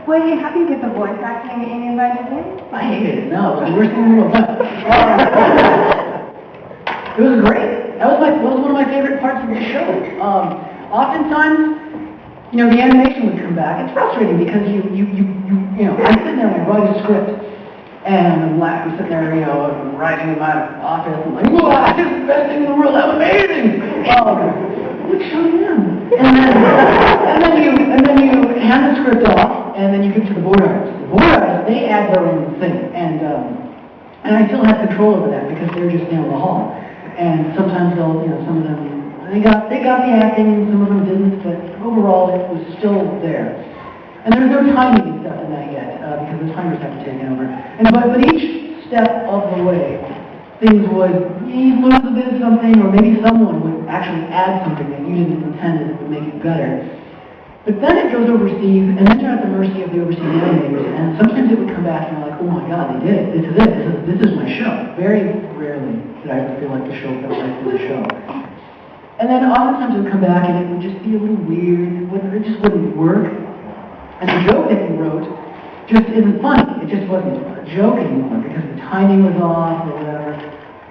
Were you happy with the voice acting in Invited In? I hated it. No, it was the worst thing in the world. It was great. That was one of my favorite parts of the show. Oftentimes, the animation would come back. It's frustrating because I'm sitting there and I write a script, and I'm sitting there, writing in my office, and like, wow, this is the best thing in the world. That was amazing. What show am? And then you hand the script off, and then you give it to the board artists. The board artists, they add their own thing, and I still have control over that because they're just down the hall. And sometimes they'll, some of them, they got the acting, and some of them didn't, but overall it was still there. And there's no timing and stuff in that yet, because the timers have to take over. But each step of the way, things would, you lose a bit of something, or maybe someone would actually add something that you didn't intend that would make it better. But then it goes overseas, and then you're at the mercy of the overseas animators, and sometimes it would come back and you're like, oh my god, they did it. This is it. This is my show. Very rarely did I ever feel like the show felt like it was a show. And then oftentimes it would come back and it would just be a little weird, it just wouldn't work. And the joke that you wrote just isn't funny. It just wasn't a joke anymore because the timing was off or whatever.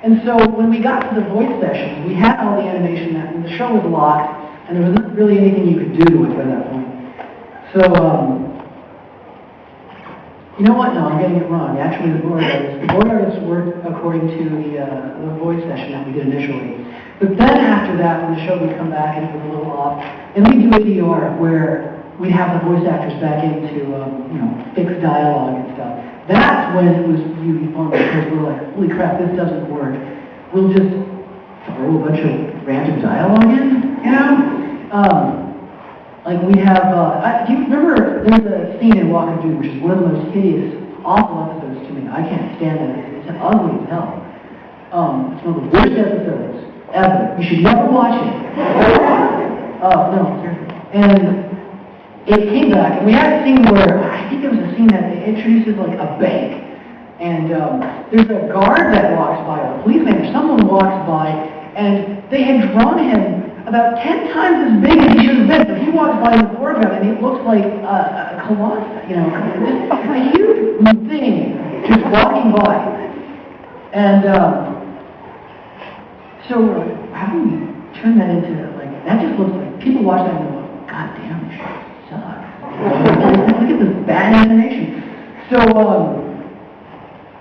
And so when we got to the voice sessions, we had all the animation and the show was locked, and there wasn't really anything you could do to it by that point. So, you know what? No, I'm getting it wrong. Actually, the board artists worked according to the voice session that we did initially. But then after that, when the show would come back and it was a little off, and we'd do ADR where we'd have the voice actors back into, fix dialogue and stuff. That's when it was really fun because we're like, holy crap, this doesn't work. We'll just throw a bunch of random dialogue in, like we have, do you remember, there's a scene in Walk of Doom, which is one of the most hideous, awful episodes to me. I can't stand it. It's ugly as hell. It's one of the worst episodes ever. You should never watch it. No, seriously. And it came back, and we had a scene where, I think there was a scene that introduces like a bank, and there's a guard that walks by, or a policeman, or someone walks by, and they had drawn him about 10 times as big as he should have been, so he walks by in the foreground, and it looks like a colossus, just a huge thing just walking by. And so how do we turn that into, that just looks like, people watch that and go, god damn, this shit sucks. Look at this bad animation. So,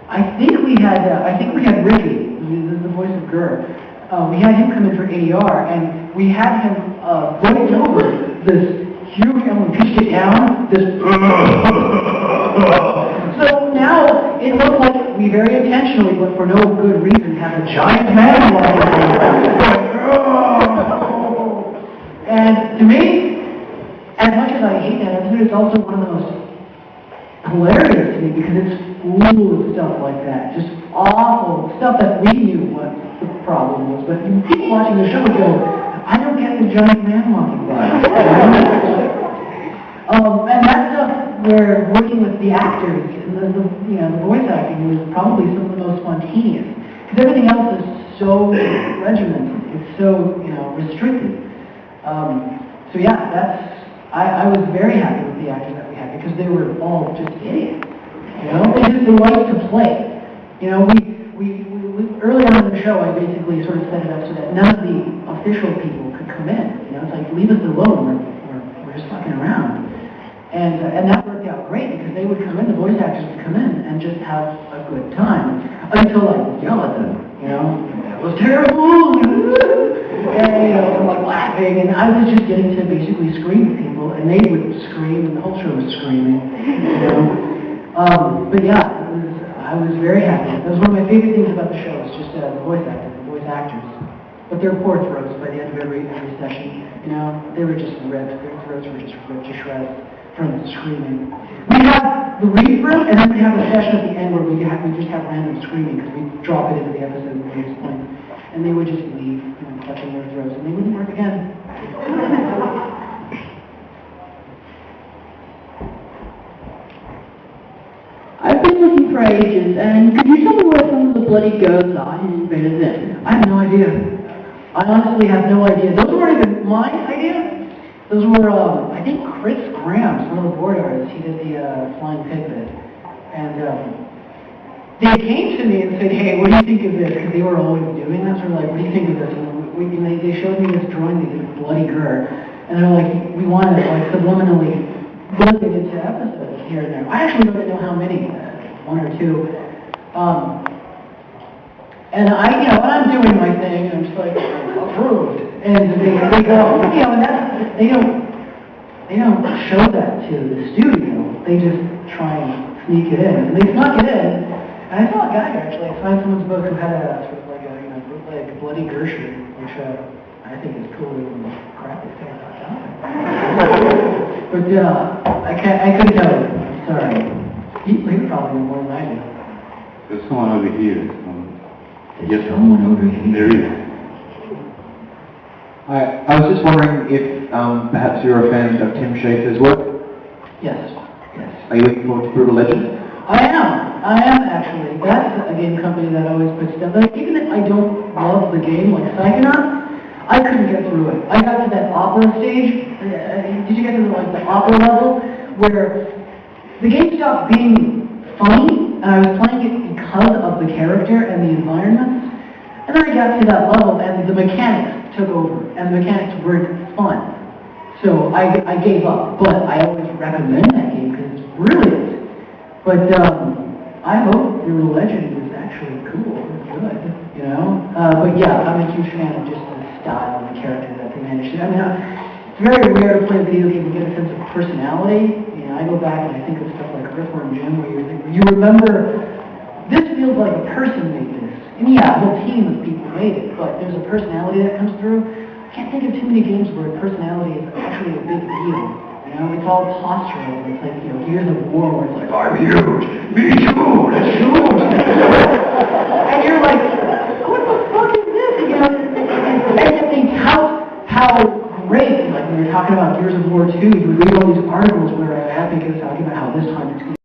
I think we had Ricky, who's the voice of Gur. We had him come in for ADR, and we had him voice over this huge, and we pitched it down, this. So now it looks like we very intentionally, but for no good reason, have a giant man walking. And to me, as much as I hate that episode, it's also one of the most hilarious to me because it's full of stuff like that. Just awful stuff that we knew what the problem was. But people watching the show would go, I don't get the giant man walking by. And that stuff where working with the actors and the voice acting was probably some of the most spontaneous. Because everything else is so regimented. It's so, restricted. So yeah, I was very happy with the actors that we had because they were all just idiots. They liked to play. We early on in the show, I basically sort of set it up so that none of the official people could come in. It's like, leave us alone. We're just fucking around. And that worked out great because they would come in, the voice actors would come in and just have a good time until I would yell at them. That was terrible. And I'm like laughing, and I was just getting to basically scream at people, and they would scream, and the whole show was screaming. But yeah, I was very happy. That was one of my favorite things about the show. It's just the voice actors. But their poor throats by the end of every session, they were just ripped. Their throats were just ripped to shreds from screaming. We have the read through, and then we have a session at the end where we just have random screaming because we drop it into the episode at various points, and they would just leave, touching their throats, and they wouldn't work again. I've been looking for ages, and could you tell me where some of the bloody goats are in Invated In? I have no idea. I honestly have no idea. Those weren't even my idea. Those were, I think Chris Graham's one of the board artists. He did the Flying Pig bit. And they came to me and said, hey, what do you think of this? Because they were always doing that, sort of like, what do you think of this? And they showed me this drawing they did of Bloody Gurr. And they're like, we want to like subliminally put it into episodes here and there. I actually don't know how many, one or two. And when I'm doing my thing, I'm just like, approved. And they go, and that's, they don't show that to the studio. They just try and sneak it in. And they snuck it in. And I saw a guy actually, I signed someone's book who had a sort of like a bootleg Bloody Gershon, which I think is cooler than the crap they say about Jonathan. But I couldn't tell you. I'm sorry. He probably knew more than I do. There's someone over here. There's someone over here. There is. I was just wondering if perhaps you're a fan of Tim Schafer's work? Yes. Are you looking forward to Brutal Legend? I am actually. That's a game company that always puts stuff. Like, even if I don't love the game, like Psychonaut, I couldn't get through it. I got to that opera stage. Did you get to the opera level where the game stopped being funny, and I was playing it because of the character and the environments. And then I got to that level, and the mechanics took over, and the mechanics weren't fun. So I gave up, but I always recommend that game because it's brilliant. But I hope Brutal Legend is actually cool. It's good, But yeah, I'm a huge fan of just the style and the character that they managed to. I mean, it's very rare to play a video game and get a sense of personality. I go back and I think of stuff like Earthworm Jim, where you remember, this feels like a person made this. And yeah, a whole team of people made it, but there's a personality that comes through. I can't think of too many games where personality is actually a big deal. It's all postural. It's like, Gears of War, where it's like, I'm huge, me too, let's shoot. And you're like, what the fuck is this? And yet they tout how great, like when you're talking about Gears of War 2, you would read all these articles where Epic is talking about how this time it's going to